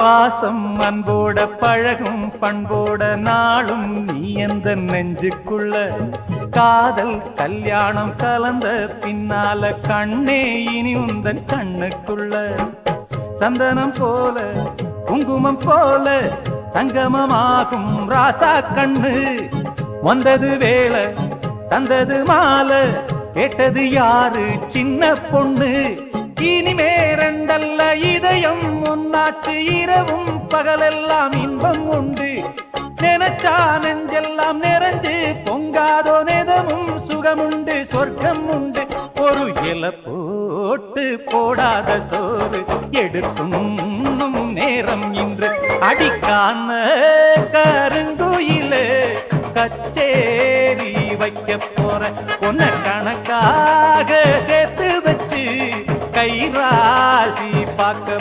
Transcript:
பாசம் அன்போட பழகும் பண்போட நாளும் நீ எந்த நெஞ்சுக்குள்ள காதல் கல்யாணம் கலந்த பின்னால கண்ணே இனி உந்தன் கண்ணுக்குள்ள சந்தனம் போல குங்குமம் போல சங்கமமாகும் ராசா கண்ணு வந்தது வேலை தந்தது மாலை கேட்டது யாரு சின்ன பொண்ணு இனிமே ரெண்டல்ல இதயம் முன்னாட்டு இரவும் பகலெல்லாம் இன்பம் உண்டு நினைச்சா நெஞ்செல்லாம் நிறைஞ்சு பொங்காதோ நெதமும் சுகமுண்டு சொர்க்கம் உண்டு ஒரு இலை போட்டு போடாத சோறு எடுக்கும் நேரம் இன்று அடிக்கான கருங்குயிலே கச்சேரி வைக்க போற பொன்ன கணக்காக சேர்த்து வச்சு கைராசி பார்க்க